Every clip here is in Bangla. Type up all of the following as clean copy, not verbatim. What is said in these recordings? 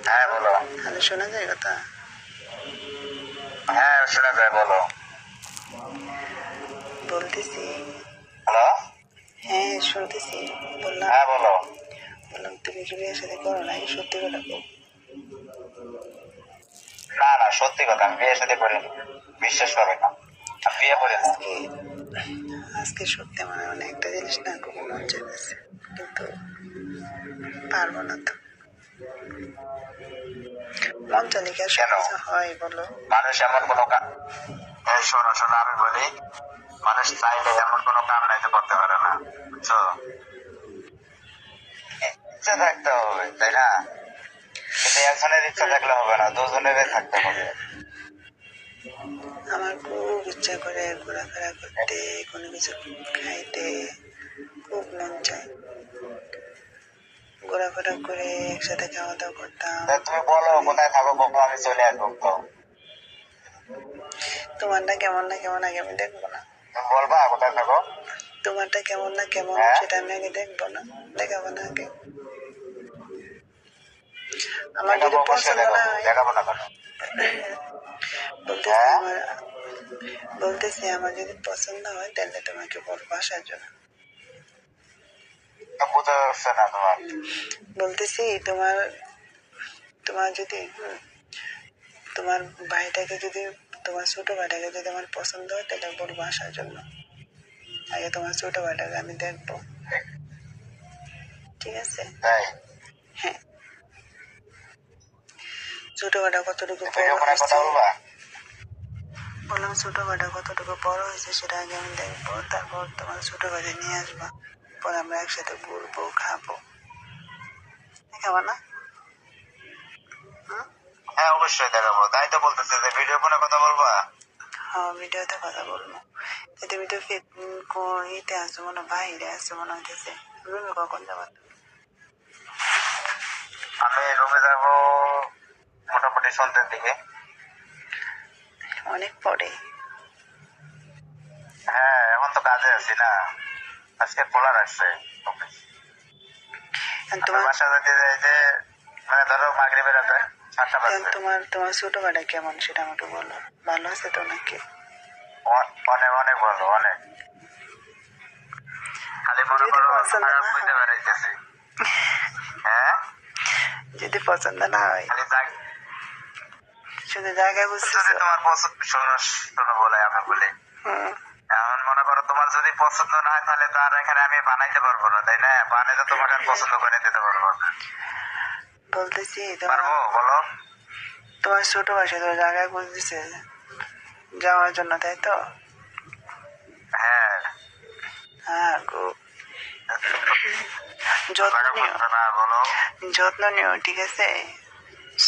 হ্যাঁ বলো। হ্যালো, শোনা যায় কথা? হ্যাঁ শোনা যায়, বলো। বলতেছি। হ্যালো। হ্যাঁ শুনতেছি। বললাম হ্যাঁ বলো। বললাম তুমি কি বিয়ের সাথে করো নাই? সত্যি কথা বল। না না, সত্যি কথা, আমি বিয়ে সাথে করিনি, বিশ্বাস করবে না, আমি বিয়ে করি না। আজকে আজকে সত্যি মানে একটা জিনিস না খুব মন চাইতেছে, কিন্তু পারবো না তো। মন চাইলে কি আর সব কেন? কিছু হয় বলো? মানুষ এমন কোনো শোনো শোনো, আমি বলি, মানুষ চাইলে এমন কোনো কাম নাই যে করতে পারে না, বুঝছো? ইচ্ছা থাকতে হবে, তাই না? কিন্তু একজনের ইচ্ছা থাকলে হবে না, দুজনেরই থাকতে হবে। আমার খুব ইচ্ছা করে ঘোরাফেরা করতে, কোনো কিছু খাইতে খুব মন চায়। ঘোরাফেরা করে একসাথে খাওয়া দাওয়া করতাম। তুমি বলো কোথায় থাকো, কখন আমি চলে আসবো তো। তোমারটা কেমন না কেমন আগে আমি দেখবো না? তুমি বলবা কোথায় থাকো? তোমারটা কেমন না কেমন সেটা আমি আগে দেখবো না? দেখাবো না আগে? আমার যদি পছন্দ না হয়, দেখাবো না কেন? বলতেছি আমার বলতেছি আমার যদি পছন্দ হয় তাহলে তোমাকে বলবো আসার জন্য। বোঝা যাচ্ছে না তোমার। বলতেছি তোমার তোমার যদি তোমার ভাইটাকে যদি তোমার ছোট ভাইটাকে যদি আমার পছন্দ হয় তাহলে বলবো আসার জন্য। আগে তোমার ছোট ভাইটাকে আমি দেখবো, ঠিক আছে? তাই হ্যাঁ, ছোট ভাইটা কতটুকু বড় ভিডিও ফোনে কথা হয়েছে, বলবা? বললাম ছোট ভাইটা কতটুকু বড় হয়েছে সেটা আগে আমি দেখবো, তারপর তোমার ছোট ভাইটা নিয়ে আসবা, পরে আমরা একসাথে ঘুরবো, খাবো। দেখাবো না? হ্যাঁ অবশ্যই দেখাবো, তাই তো বলতেছে যে ভিডিও ফোনে কথা বলবা। হ্যাঁ, ভিডিওতে কথা বলবো। তুমি তো ইতে আসছো মনে হয়, বাইরে আসছো মনে হইতেছে। রুমে কখন যাবা? আমি রুমে যাবো মোটামুটি সন্ধ্যের দিকে। অনেক পরে। হ্যাঁ এখন তো কাজে আছি না, আজকে খোলা রাখছে অফিস। তোমার বাসা যেতে যাইতে মানে ধরো মাগরিবের রাতে 7টা বাজবে। তোমার ছোট ভাইটা কেমন সেটা আমাকে বলো। ভালো আছে তো নাকি? অনেক অনেক ভালো, অনেক। খালি মনে যদি করো পছন্দ খারাপ না হইতে হয়, বেড়াইতেছি। হ্যাঁ যদি পছন্দ না হয়, খালি শুধু জায়গায় বুঝতেছো। যদি তোমার পছন্দ, শোনো শোনো বলে আমি বলি, এমন মনে করো তোমার যদি পছন্দ না হয় তাহলে তো আর এখানে আমি বানাইতে পারবো না, তাই না? বানাইতে তোমাকে আর পছন্দ করে দিতে পারবো না। বলতেছি পারবো বলো? তোমার ছোট ভাই শুধু জায়গায় বুঝতেছে যাওয়ার জন্য, তাই তো? হ্যাঁ হ্যাঁ গো, যত্ন নিও, বলো। যত্ন নিও, ঠিক আছে?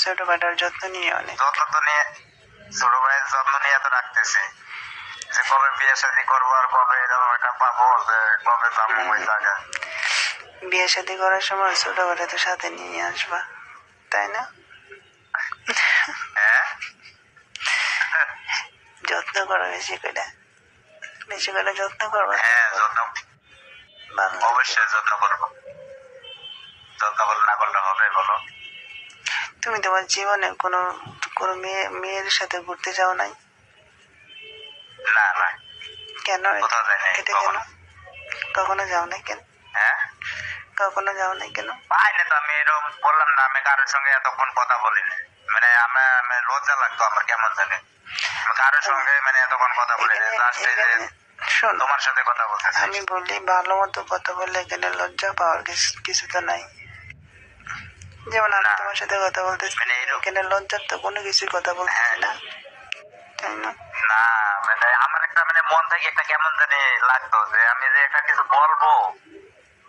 ছোট ভাইটার যত্ন নিও অনেক। যত্ন তো নিয়ে, ছোট ভাইয়ের যত্ন নিয়ে তো রাখতেছি, যে কবে বিয়ে শাদী করবো আর কবে এরকম একটা পাবো যে কবে যাবো ওই জায়গায়। বিয়ে শাদী করার সময় ছোট ভাইটা তো সাথে নিয়ে আসবা, তাই না? হ্যাঁ যত্ন করো বেশি করে, বেশি করে যত্ন করবো। হ্যাঁ যত্ন, অবশ্যই যত্ন করবো, যত্ন করলে না করলে হবে বলো? তুমি তোমার জীবনে কোনো কোনো মেয়ের সাথে ঘুরতে যাও নাই? না না, কেন? কোথাও যাইনি এটা কেন? কখনো। কখনো যাও নাই কেন? হ্যাঁ কখনো যাও নাই কেন? পাইনি তো, আমি এরকম বললাম না, আমি কারোর সঙ্গে এতক্ষণ কথা বলিনি, মানে আমার লজ্জা লাগতো, আমার কেমন জানি, আমি কারোর সঙ্গে মানে এতক্ষণ কথা বলিনি, লাস্ট এই যে শোন, তোমার সাথে কথা বলতেছি। আমি বলি ভালো মতো কথা বললে এখানে লজ্জা পাওয়ার কিছু তো নাই। যেমন আমি তোমার সাথে কথা বলতেছি, মানে এখানে লজ্জার তো কোনো কিছুই কথা বলতেছি না, তাই না? না মানে আমার একটা মানে মন থেকে একটা কেমন জানি লাগতো যে আমি যে একটা কিছু বলবো,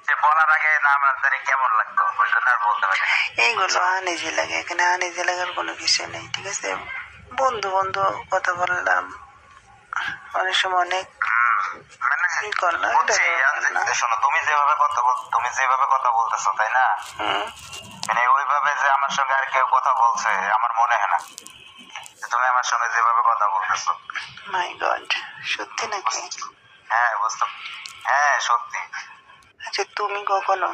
সে বলার আগে না আমার জানি কেমন লাগতো, ওই জন্য আর বলতে পারি। এইগুলো আনিজি লাগে, এখানে আনিজি লাগার কোনো কিছু নেই, ঠিক আছে? বন্ধু বন্ধু কথা বললাম, অনেক সময় অনেক মানে করলাম। শোনো, তুমি যেভাবে কথা বলতেছো, তাই না? মানে ওইভাবে যে আমার সঙ্গে আর কেউ কথা বলছে আমার মনে হয় না, তুমি আমার সঙ্গে যেভাবে কথা বলতেছো। মাই গড, সত্যি নাকি? হ্যাঁ বুঝতে, হ্যাঁ সত্যি। আচ্ছা তুমি কখনো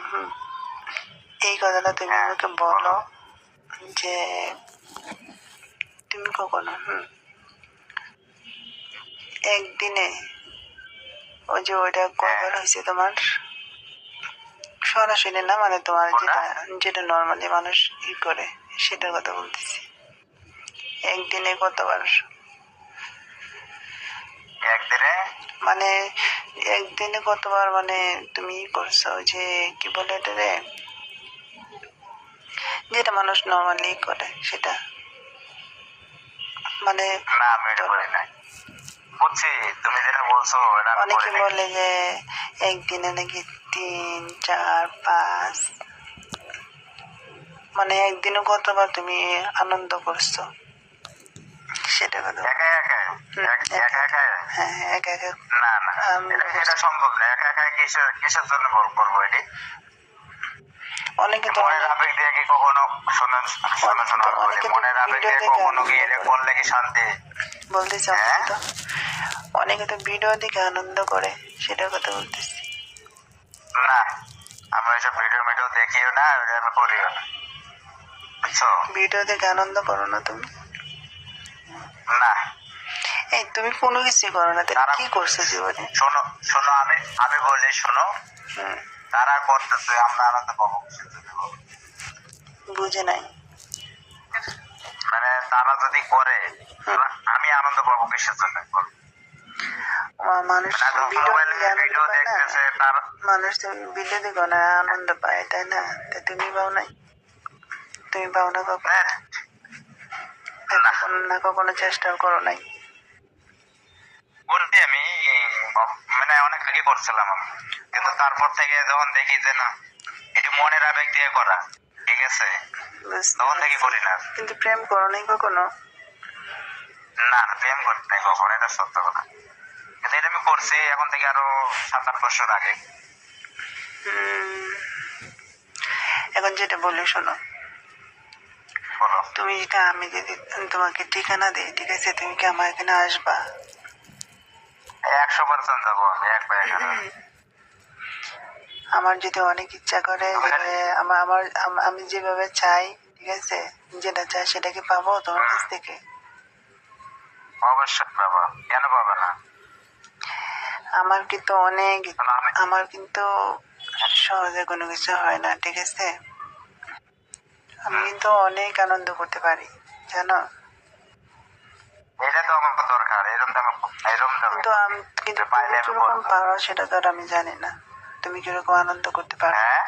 এই কথাটা তুমি হ্যাঁ, আমাকে বলো যে তুমি কখনো একদিনে ওই যে ওইটা কয়বার হয়েছে তোমার, সরাসরি না, মানে তোমার কোনটা? যেটা নর্মালি মানুষ করে সেটার কথা বলতেছি। একদিনে কতবার, একদিনে মানে একদিনে কতবার, মানে তুমি করছো যে কি বলে এটা রে, যেটা মানুষ নর্মালি করে সেটা, মানে না আমি এটা করি নাই। বুঝছি তুমি যেটা বলছো এটা আমি অনেকে করি নাই। বলে যে একদিনে নাকি 3, 4, 5, মানে একদিনে কতবার তুমি আনন্দ করছো সেটা কথা। একা একা একা একা হ্যাঁ, একা একা না না, আনন্দ এটা করছো। সম্ভব না। একা একা কিসের জন্য করবো এটি? অনেকে তো মনের আবেগ দিয়ে কি কখনো শোনেন? শোনো অনেকে তো মনের আবেগ ভিডিও দিয়ে দেখে কখনো কি আনন্দ এটা করে। করলে কি শান্তি? বলতেছি হ্যাঁ? অনেকে তো ভিডিও দেখে আনন্দ করে, সেটার কথা বলতেছি। না, আমি ওইসব ভিডিও দেখিও না, ওটা আমি করিও না, বুঝছো? ভিডিও দেখে আনন্দ করো না তুমি? না। এই তুমি কোনো কিছু করো না, তাহলে তারা কি করছো জীবনে? শোনো শোনো, আমি বলি শোনো, হুম, তারা করতেছে, আমরা আনন্দ পাবো কিসের জন্য বলো? বুঝে নাই। মানে তারা যদি করে আমি আনন্দ পাবো কিসের জন্য বলো? মানুষ মানে এখন ভিডিও মোবাইলে দেখে আনন্দ ভিডিও পায় না, দেখতেছে তার মানুষ তো ভিডিও দেখো না আনন্দ পায়, তাই না? তা তুমি পাও নাই? তুমি পাও না কখনো? না না কখনো চেষ্টা করো নাই? বলতে আমি মানে অনেক আগে করছিলাম আমি, কিন্তু তারপর থেকে যখন দেখি যে না এটি মনের আবেগ দিয়ে করা, ঠিক আছে, বুঝতে তখন থেকে পারছি। করি না। কিন্তু প্রেম করো নাই কখনো? না না, প্রেম করতে নাই কখনো, এটা সত্য কথা। কিন্তু এটা আমি করছি এখন থেকে আরো 7-8 বছর আগে। হুম, এখন যেটা বলি শোনো, বলো। তুমি যেটা, আমি যদি তোমাকে ঠিকানা দিই, ঠিক আছে, তুমি কি আমার এখানে আসবা? 100% যাবো আমি, একবার এখানে। আমার যদি অনেক ইচ্ছা করে যে আমি যেভাবে চাই, ঠিক আছে, যেটা চাই সেটা কি পাবো তোমার কাছ থেকে? অবশ্যই বাবা, কেন পাবে না? আমার কিন্তু অনেক, শোনো, আমার কিন্তু সহজে কোনো কিছু হয় না, ঠিক আছে? আমি কিন্তু অনেক আনন্দ করতে পারি, জানো? এটা তো আমার দরকার, এরকম কিন্তু কিন্তু তুমি কিরকম পারো সেটা তো আর আমি জানি না। তুমি কিরকম আনন্দ করতে পারো? হ্যাঁ,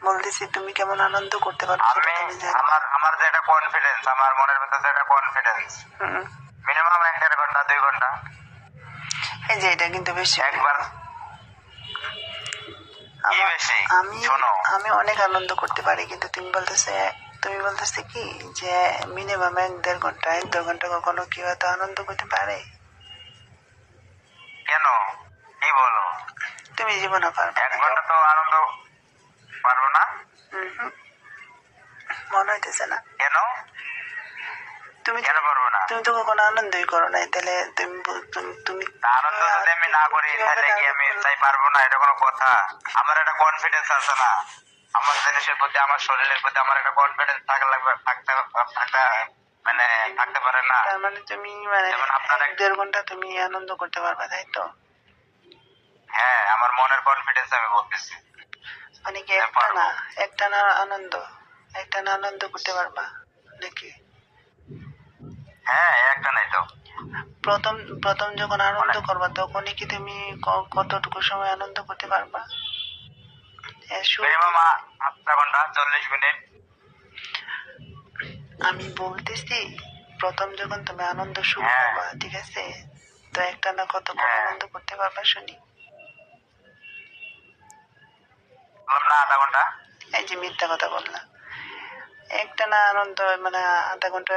বলতেছি তুমি কেমন আনন্দ করতে পারো সেটা তো আমি জানি না। আমার যেটা কনফিডেন্স, আমার মনের ভিতরে যেটা কনফিডেন্স, হুম, মিনিমাম 1-1.5 ঘন্টা 2 ঘন্টা এই যে এটা কিন্তু বেশি একবার। কি বেশি? আমি শোনো, আমি অনেক আনন্দ করতে পারি, কিন্তু তুমি বলতেছে কি যে মিনিমাম 1-1.5 ঘন্টা, 1-2 ঘন্টা কখনো কেউ এত আনন্দ করতে পারে? কেন? কি বলো? তুমি জীবনে পারবে 1 না। ঘন্টা তো আনন্দ পারবো না? হুম, মনে হইতেছে না। কেন? তুমি কেন পারবো না? তুমি তো কখনো আনন্দই করো নাই, তাহলে তুমি আনন্দ যদি আমি না করি তাহলে কি আমি তাই পারবো না? এটা কোনো কথা? আমার একটা কনফিডেন্স আছে না, আমার জিনিসের প্রতি, আমার শরীরের প্রতি আমার একটা কনফিডেন্স থাকা লাগবে, মানে থাকতে পারে না? তার মানে তুমি মানে যেমন আপনার 1-1.5 ঘন্টা তুমি আনন্দ করতে পারবে, তাই তো? হ্যাঁ, আমার মনের কনফিডেন্স আমি বলতেছি। মানে কি আমি পারবো। একটা না আনন্দ করতে পারবা নাকি? হ্যাঁ, একটা নাই তো। প্রথম প্রথম যখন আনন্দ করবা তখনই কি তুমি কতটুকু সময় আনন্দ করতে পারবা? মিনিমাম আধা ঘন্টা 40 মিনিট। আমি বলতেছি প্রথম যখন তুমি আনন্দ শুরু হ্যাঁ। করবা, ঠিক আছে, তো একটা না কতক্ষণ হ্যাঁ। আনন্দ করতে পারবা শুনি? বললাম না আধা ঘন্টা। এই যে মিথ্যা কথা বললাম, একটা না আনন্দ মানে আধা ঘন্টা,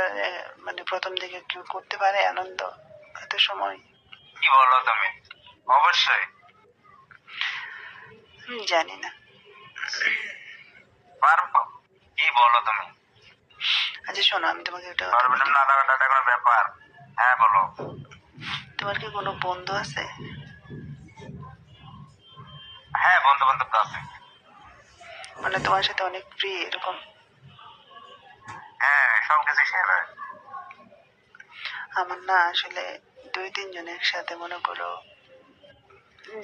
মানে প্রথম দিকে কেউ করতে পারে আনন্দ এত সময়? কি বলো তুমি? অবশ্যই আমি জানি না। পারবো। কি বলো তুমি? আচ্ছা শোনো, আমি তোমাকে একটা কথা পারবেন বলি। না আধা ঘন্টা, এটা কোনো ব্যাপার? হ্যাঁ বলো। তোমার কি কোনো বন্ধু আছে? হ্যাঁ, বন্ধু বান্ধব তো আছে। মানে তোমার সাথে অনেক ফ্রি এরকম? হ্যাঁ, সবকিছু শেয়ার হয়। আমার না আসলে 2-3 জন একসাথে মনে করো,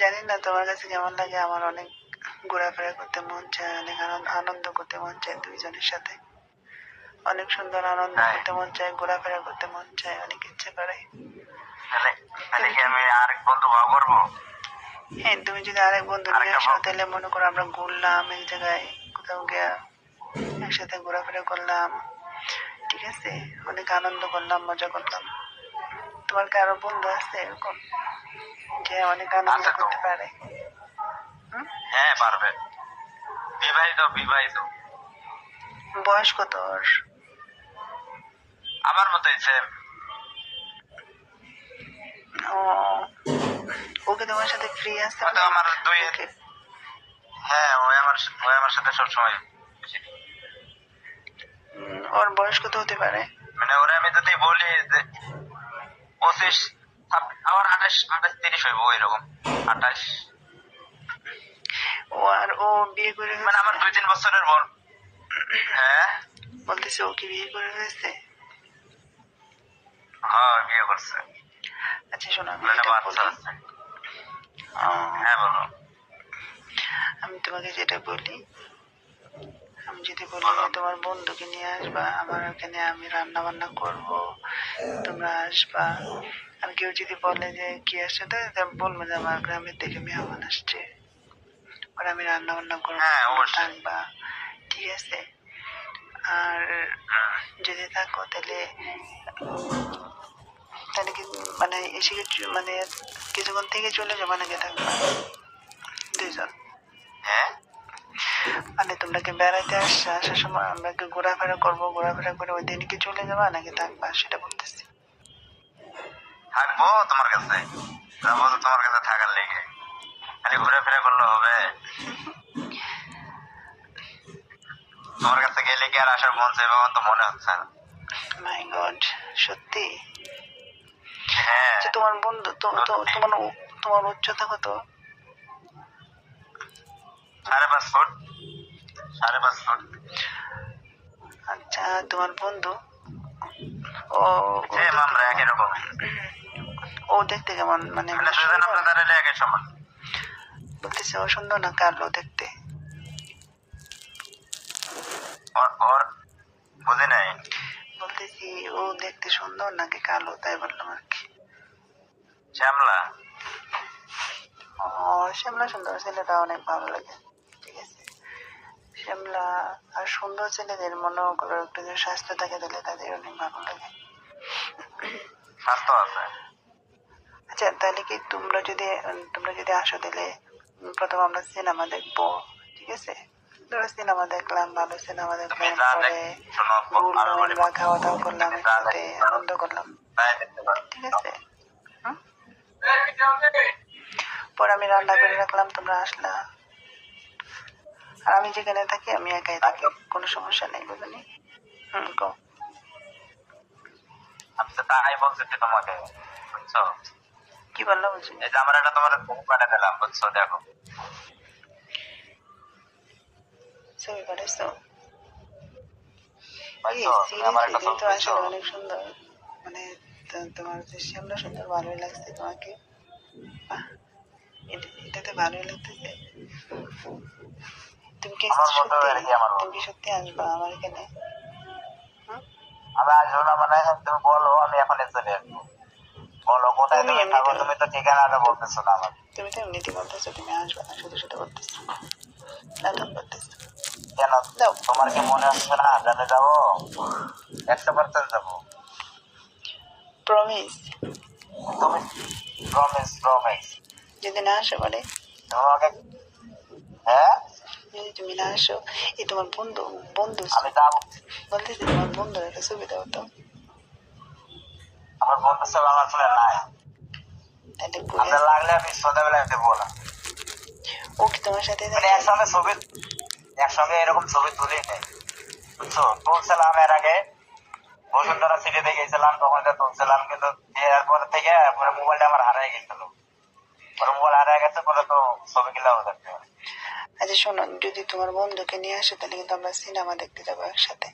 জানি না তোমার কাছে কেমন লাগে, আমার অনেক ঘোরাফেরা করতে মন চায়, অনেক আনন্দ করতে মন চায় 2 জনের সাথে। অনেক সুন্দর আনন্দ তাই? করতে মন চায়, ঘোরাফেরা করতে মন চায়, অনেক ইচ্ছে করে। তাহলে তাহলে তুমি কি কি, আমি আরেক বন্ধু ভাব করবো? হ্যাঁ তুমি যদি আরেক বন্ধু নিয়ে আরেকটা আসো তাহলে মনে করো আমরা ঘুরলাম এক জায়গায়, কোথাও গিয়া একসাথে ঘোরাফেরা করলাম, ঠিক আছে, অনেক আনন্দ করলাম, মজা করলাম। তোমার কি আরো বন্ধু আছে এরকম যে অনেক আনন্দ আছে তো। করতে পারে? হুম? হ্যাঁ, পারবে। বিবাহিত বিবাহিত। বয়স কত ওর? আমার মতোই সেম। ও, ওকে তোমার সাথে ফ্রি আছে হয়তো অনেক? আমার দুই। ওকে, হ্যাঁ, ওই আমার সাথে সবসময়। ওর বয়স কত হতে পারে? মানে ওরা আমি যদি বলি যে 25, আমার 28 30 হইব এরকম। 28। ও আর ও বিয়ে করে মানে আমার ফেলছে? 2-3 বছরের বড়। হ্যাঁ। বলতেছে ও কি বিয়ে করে ফেলছে? হ্যাঁ, বিয়ে করছে। আচ্ছা শোনো, আমি একটা যেটা বাচ্চা বলি, আছে। আহ, হ্যাঁ, বলো। আমি তোমাকে যেটা বলি, আমি যদি বলি বলো। যে তোমার বন্ধুকে নিয়ে আসবা আমার এখানে, আমি রান্না বান্না করব, তোমরা আসবা, আর কেউ যদি বলে যে কি আসছে, তো বলবো যে আমার গ্রামের থেকে মেহমান আসছে, আর আমি রান্না বান্না করবো, হ্যাঁ, তোমরা অবশ্যই। থাকবা, ঠিক আছে? আর হুম। যদি থাকো তাহলে, তাহলে কি মানে এসে মানে কিছুক্ষণ থেকে চলে যাবা নাকি থাকবা 2 জন? হ্যাঁ। মানে তোমরা কি বেড়াইতে আসছো, আসার সময় আমরা কি ঘোরাফেরা করবো, ঘোরাফেরা করে ওই দিনই কি চলে যাবা নাকি থাকবা সেটা বলতেছি। থাকবো তোমার কাছে। যাবো তো তোমার কাছে থাকার লেগে। খালি ঘুরে করলে হবে? তোমার কাছে গেলে কি আর আসার মন চাইবে? আমার তো মনে হচ্ছে না। মাই গড, সত্যি? হ্যাঁ, আচ্ছা তোমার বন্ধু সত্যি। তোমার উচ্চতা কত? 5.5 ফুট। 5.5 ফুট। আচ্ছা তোমার বন্ধু, ও ও সেম, দেখতে আমরা কেমন? একই রকম। ও দেখতে কেমন, মানে মানে দুজন সুন্দর? আমরা দাঁড়ালে একই সমান। বলতেছে ও সুন্দর না কালো দেখতে? ওর বুঝি নাই। বলতেছি ও দেখতে সুন্দর নাকি কালো, তাই বললাম আর কি। শ্যামলা। ও, শ্যামলা সুন্দর, ছেলেটা অনেক ভালো লাগে, ঠিক আছে। শ্যামলা আর সুন্দর ছেলেদের মনে করো একটু যদি স্বাস্থ্য থাকে তাহলে তাদের অনেক ভালো লাগে। স্বাস্থ্য আছে। আচ্ছা তাহলে কি তোমরা যদি আসো তাহলে প্রথম আমরা সিনেমা দেখবো, ঠিক আছে? ধরো সিনেমা দেখলাম, ভালো সিনেমা তুমি দেখলাম, যা পরে শোনো, ঘুরলাম, আমি বলি, আমরা খাওয়া দাওয়া করলাম তুমি যা একসাথে, দেখতে পারো আনন্দ করলাম, তাই দেখতে পারো। ঠিক আছে? হুম? পরে আমি রান্না করে রাখলাম, তোমরা আসলা, আর আমি যেখানে থাকি আমি একাই থাকি, কোনো সমস্যা নেই, বুঝলি? কো, আমি তো তাই বলছি তোমাকে, বুঝছো? কি বললাম বুঝলি? এই যে আমার একটা তোমার ছবি পাঠিয়ে দিলাম, বুঝছো? দেখো। ছবি পাঠাইছো? বুঝছো, তুমি আমার সিরিয়াসলি একটা ছবি কিন্তু বুঝছো? আসলে অনেক সুন্দর, মানে তোমার যে শ্যামলা সুন্দর ভালোই লাগছে তোমাকে। বাহ, এটাতে ভালোই লাগতেছে। তুমি কি আমার মতো সত্যি, আর কি, আমার তুমি মতো। কি সত্যি আসবা আমার এখানে? হুম? আমি আসবো না মানে? তুমি বলো, আমি এখন চলে আসবো। বলো কোথায় তুমি তুমি থাকো, এমনিতে, তুমি তো ঠিকানাটা বলতেছো না আমার। তুমি তো এমনিতে বলতেছো তুমি আসবে না, শুধু শুধু বলতেছো, নাটক করতেছো। কেন? দাও, তোমার কি মনে হচ্ছে না যে আমি যাবো? 100% যাবো। প্রমিস? তুমি প্রমিস প্রমিস। যদি না আসো বলে, তোমাকে। হ্যাঁ, যদি তুমি না আসো, এই তোমার বন্ধু, বন্ধু আমি যাবো। বলতেছি তোমার বন্ধুর একটা ছবি দাও তো। আমার বন্ধু সব আমার ফোনে নাই। তাহলে কই আপনার আছে? লাগলে আমি সন্ধ্যাবেলায় দেবো না। ও কি তোমার সাথে মানে থাকে? একসঙ্গে এরকম ছবি তুলি নেই, বুঝছো? তুলছিলাম এর আগে, বসুন্ধরা সিটিতে গেছিলাম, তখন এটা তুলছিলাম, কিন্তু এরপর থেকে পরে মোবাইলটা আমার হারিয়ে গেছিল। পরে মোবাইল হারিয়ে গেছে, পরে তো ছবি গুলাও দেখতে হবে। আচ্ছা শোনো, যদি তোমার বন্ধুকে নিয়ে আসো তাহলে কিন্তু আমরা সিনেমা দেখতে যাবো একসাথে,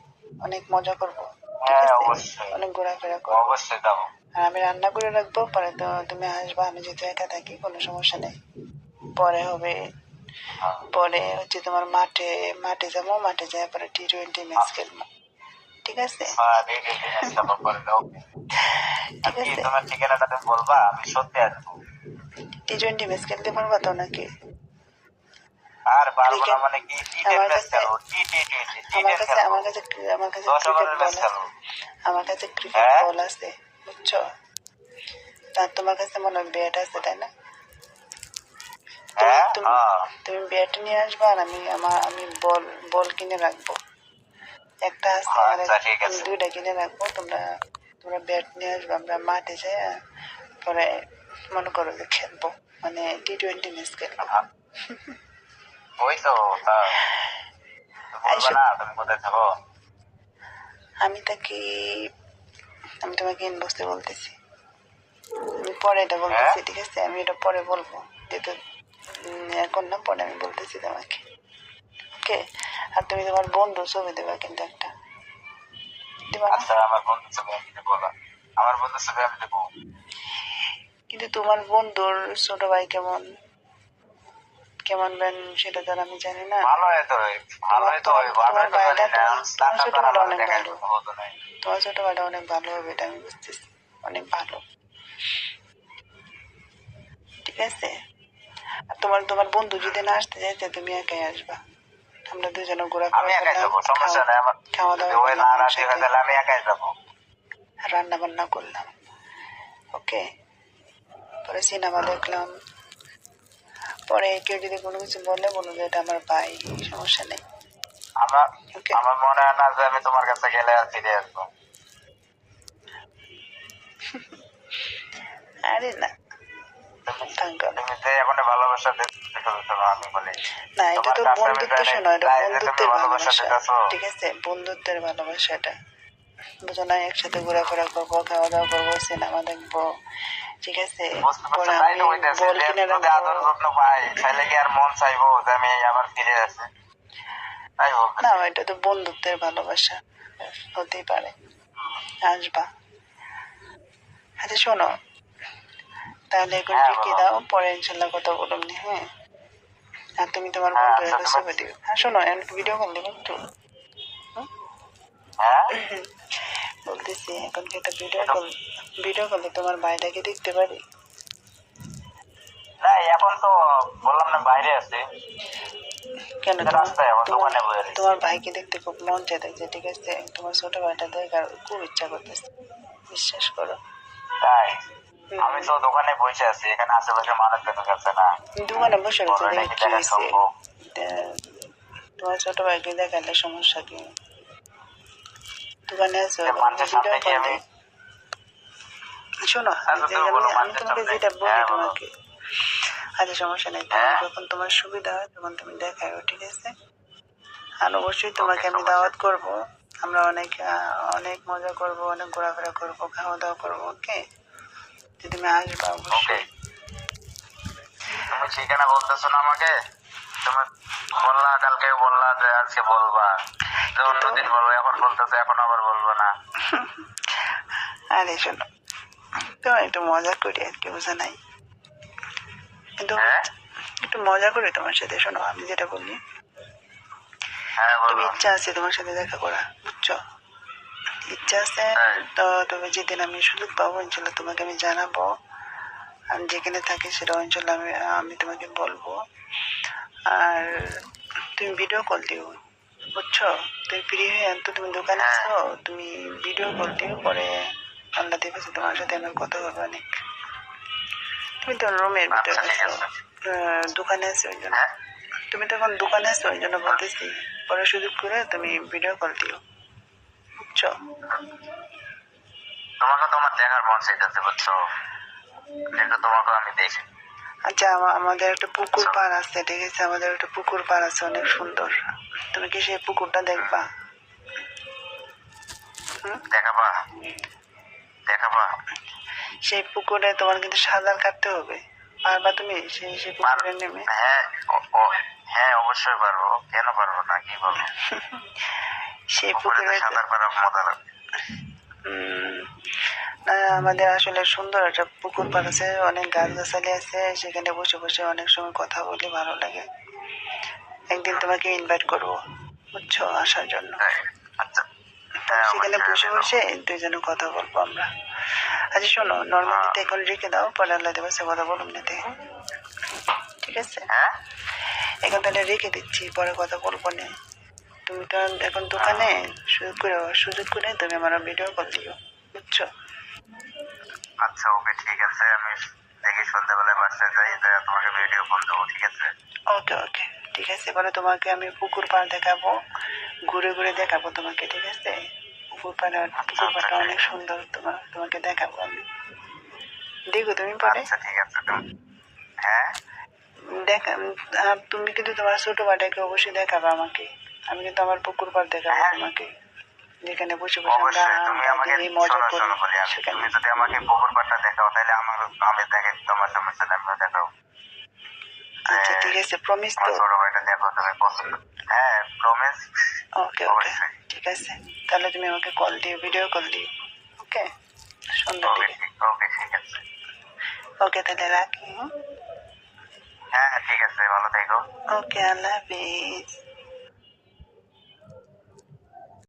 অনেক মজা করবো, ঠিক হ্যাঁ আছে? অবশ্যই, অনেক ঘোরাফেরা করবো। অবশ্যই যাবো। আর আমি রান্না করে রাখবো, পরে তো তুমি আসবা, আমি যেহেতু একা থাকি কোনো সমস্যা নেই। পরে হবে, হ্যাঁ, পরে হচ্ছে তোমার মাঠে মাঠে যাবো, মাঠে যাই পরে T20 ম্যাচ খেলবো, ঠিক আছে? হ্যাঁ, রেডি রেডি যাবো পরে। ওকে। আর ঠিক কি আছে, তোমার ঠিকানাটা তুমি বলবা, আমি সত্যি আসবো। T20 ম্যাচ খেলতে পারবা তো নাকি? আর পারবো না ক্রিকেট, মানে কি? টি10 আমার ম্যাচ কাছে খেলবো, টি20, আমার টি10 কাছে খেলবো, আমার কাছে আমার কাছে 10 ক্রিকেট ওভারের ম্যাচ বল আছে, খেলবো। আমার কাছে ক্রিকেট হ্যাঁ বল আছে, বুঝছো? তা তোমার কাছে মনে হয় ব্যাট আছে, তাই না? তুমি হ্যাঁ তুমি হ্যাঁ। তুমি ব্যাট নিয়ে আসবা, আর আমি বল বল কিনে রাখবো, একটা আছে আর আচ্ছা ঠিক আছে। দুইটা কিনে রাখবো। তোমরা তোমরা ব্যাট নিয়ে আসবে, আমরা মাঠে যাই, পরে মনে করো যে খেলবো, মানে T20 ম্যাচ খেলবো। হ্যাঁ, ওই তো তা বলবা আইসো, না তুমি কোথায় থাকো? আমি থাকি, আমি তোমাকে ইনবক্সে বলতেছি, আমি পরে এটা হ্যাঁ বলতেছি, ঠিক আছে? আমি এটা পরে বলবো, যেহেতু এখন না, পরে আমি বলতেছি তোমাকে, ওকে? আর তুমি তোমার বন্ধু ছবি দেবা কিন্তু একটা, দিবা না? আচ্ছা, আমার বন্ধুর ছবি আমি দেবো না, আমার বন্ধুর ছবি আমি দেবো। কিন্তু তোমার বন্ধুর ছোট ভাই কেমন কেমন বেন সেটা তো আর আমি জানি না। ভালোই তো, ভালোই তো তোমার হইব, আমি তোমার তো জানি ভাইটা, না। তোমার ডাক্তার ছোট দ্বারা ভাইটা আমার অনেক দেখার ভালো, কোনো হতো নাই। তোমার ছোট ভাইটা অনেক ভালো হবে, এটা আমি বুঝতেছি, অনেক ভালো, ঠিক আছে? আর তোমার তোমার বন্ধু যদি না আসতে চাইতে, তুমি একাই আসবা, আমরা দুজনে আমি ঘোরাফেরা একাই করলাম, যাবো, সমস্যা নেই আমার। খাওয়া যদি দাওয়া ওই করলাম না রাজি হয় একসাথে, তাহলে আমি একাই যাবো। রান্না বান্না করলাম, ওকে? পরে সিনেমা দেখলাম, পরে কেউ যদি কোনো কিছু বলে, বলবো যে এটা আমার ভাই, সমস্যা নেই, আমার ওকে? আমার মনে হয় না যে আমি তোমার কাছে গেলে আর ফিরে আসবো। আরে না, তুমি থাঙ্ক তুমি যে এখন ভালোবাসা দিতেছো, আমি বলি না, এটা তোমার তো কাছে আমি বন্ধুত্ব, জানি শোনো, এটা তাই যে তুমি বন্ধুত্বের ভালোবাসা ভালোবাসা, দিতেছো। ঠিক আছে? বন্ধুত্বের ভালোবাসা এটা, বুঝো না? একসাথে ঘোরাফেরা করবো, খাওয়া দাওয়া করবো, সিনেমা দেখবো, ঠিক আছে? বুঝতে পারছো, পরে তাই আমি তো হইতেছে বল যে কিনে যদি রাখবো। আদর যত্ন পাই তাহলে কি আর মন চাইবো যে আমি আবার ফিরে আসি? তাই না, বলতেছি। এটা তো বন্ধুত্বের ভালোবাসা, হতেই পারে, আসবা। আচ্ছা শোনো, তাহলে এখন হ্যাঁ রেখে বলো। দাও, পরে ইনশাল্লাহ কথা বলুন, হ্যাঁ? আর তুমি তোমার হ্যাঁ বন্ধু আচ্ছা একটা তুমি। ছবি দিও, হ্যাঁ? শোনো, এখন ভিডিও কল দেবো একটু, হুম? হ্যাঁ বলতেছি, এখন কি একটা একটু। ভিডিও কলে তোমার ভাইটাকে দেখতে পারি? না এখন তো বললাম না বাইরে আছি, কেন, তোমার রাস্তায় আমার তোমার দোকানে বয়ে রয়েছি। তোমার ভাইকে দেখতে খুব মন চাইতেছে, ঠিক আছে? তোমার ছোট ভাইটা দেখার খুব ইচ্ছা করতেছে, বিশ্বাস করো। তাই হুম, আমি তো দোকানে বসে আছি, এখানে আশেপাশে মানুষ দেখা যাচ্ছে না। দোকানে বসে রয়েছে, বড় দেখে নাকি কি দেখা হয়েছে? সম্ভব? তোমার ছোট ভাইকে দেখালে সমস্যা কি? দোকানে আছো, যে মানুষের ভিডিও সামনে কি কল আমি? দিই। শোনো, আচ্ছা তুমি বলো, আমি মানুষের তোমাকে সামনে। যেটা বলি হ্যাঁ বলো। তোমাকে, আচ্ছা সমস্যা নেই, তোমার হ্যাঁ যখন তোমার সুবিধা হয় তখন তুমি দেখাও, ঠিক আছে? আর অবশ্যই ওকে তোমাকে আমি সমস্যা দাওয়াত করব, আমরা অনেক অনেক মজা করব, অনেক ঘোরাফেরা করব, খাওয়া দাওয়া করবো, ওকে? যে তুমি আসবা ওকে। অবশ্যই। তুমি ঠিকানা বলতেছো না আমাকে? তুমি বললা কালকে, বললা যে আজকে বলবা, যে কিন্তু অন্যদিন বলবো, এখন বলতেছো এখন আবার বলবো না। আরে শোনো, তো একটু মজা করি আর কি, বোঝা নাই? কিন্তু হ্যাঁ একটু মজা করি তোমার সাথে, শোনো আমি যেটা বলি, হ্যাঁ তুমি বলো। ইচ্ছা আছে তোমার সাথে দেখা করা, বুঝছো? ইচ্ছা আছে, তাই তো তবে যেদিন আমি সুযোগ পাবো ইনশাল্লাহ তোমাকে আমি জানাবো, আমি যেখানে থাকি সেটা ইনশাল্লাহ আমি আমি তোমাকে বলবো। আর তুমি ভিডিও কল দিও, বুঝছো? তুমি ফ্রি হয়ে তো তুমি দোকানে হ্যাঁ আছো, তুমি ভিডিও কল দিও, পরে আল্লাহ দেখেছে তোমার সাথে আমার কথা হবে অনেক। তুমি তো রুমের ভিতরে আচ্ছা ঠিক আছো, আছে। দোকানে আছো ওই জন্য, হ্যাঁ তুমি তখন দোকানে আছো ওই জন্য বলতেছি, পরে সুযোগ করে তুমি ভিডিও কল দিও, বুঝছো? তোমাকে তো আমার দেখার মন চাইতেছে, বুঝছো? একটু তোমাকে আমি দেখি। আচ্ছা, আমাদের একটা পুকুর বুঝছো? পাড় আছে, ঠিক আছে? আমাদের একটা পুকুর পাড় আছে অনেক সুন্দর, তুমি কি সেই পুকুরটা দেখবা? হুম? দেখাবা, দেখাবা। সেই পুকুরে তোমার কিন্তু সাঁতার কাটতে হবে, পারবা তুমি সেই সেই পুকুরে নেমে? হ্যাঁ হ্যাঁ অবশ্যই পারবো, কেন পারবো না, কি বলবো। সেই পুকুরে তো পুকুরে সাঁতার কাটা মজা লাগে। না, আমাদের আসলে সুন্দর একটা পুকুর পাড় আছে, অনেক গাছগাছালি আছে, সেখানে বসে বসে অনেক সময় কথা বলে ভালো লাগে। একদিন তোমাকে ইনভাইট করবো, বুঝছো, আসার জন্য। তাই? আচ্ছা। তাহলে হ্যাঁ সেখানে অবশ্যই বসে আমি বসে দুইজনে কথা বলবো আমরা। আচ্ছা শোনো, নর্মালিটা এখন রেখে দাও, পরে আল্লাহ দিবসে কথা বলুন না, ঠিক আছে? হ্যাঁ এখন তাহলে রেখে দিচ্ছি, পরে কথা বলবো না। তুমি তো এখন দোকানে, সুযোগ করে তুমি আমার ভিডিও কল দিও, বুঝছো? আচ্ছা ওকে ঠিক আছে, আমি দেখি সন্ধ্যাবেলায় বাসায় যাই, যাই তোমাকে ভিডিও ফোন দেবো, ঠিক আছে? ওকে ওকে, ঠিক আছে। এবারে তোমাকে আমি পুকুর পাড় দেখাবো, ঘুরে ঘুরে দেখাবো তোমাকে, ঠিক আছে? পুকুর পাড়টা ঠিক অনেক সুন্দর, তোমাকে দেখাবো আমি। দেখো তুমি পরে। আচ্ছা ঠিক আছে তুমি। হ্যাঁ দেখা, তুমি কিন্তু তোমার ছোট ভাইটাকে অবশ্যই দেখাবে আমাকে। আমি কিন্তু আমার পুকুর পাড় দেখাবো হ্যাঁ তোমাকে, যেখানে বসে বসে আমরা অবশ্যই, তুমি আড্ডা আমাকে দিই, মজা শোনো করি শোনো বলি আমি, সেখানে। তুমি যদি আমাকে পুকুর পাড়টা দেখাও তাহলে আমি দেখাই তোমার সমস্যা নেই, আমিও দেখাও যে আচ্ছা ঠিক আছে, প্রমিস আমার তো? ছোট ভাইটা দেখো তুমি পছন্দ। হ্যাঁ প্রমিস। ওকে ওকে, অবশ্যই। ঠিক আছে। তাহলে তুমি আমাকে কল দিও, ভিডিও কল দিও, ওকে? সন্ধ্যার ওকে দিকে। ওকে ঠিক আছে। ওকে তাহলে রাখি। হ্যাঁ ঠিক আছে, ভালো থেকো। ওকে, আল্লাহ হাফিজ।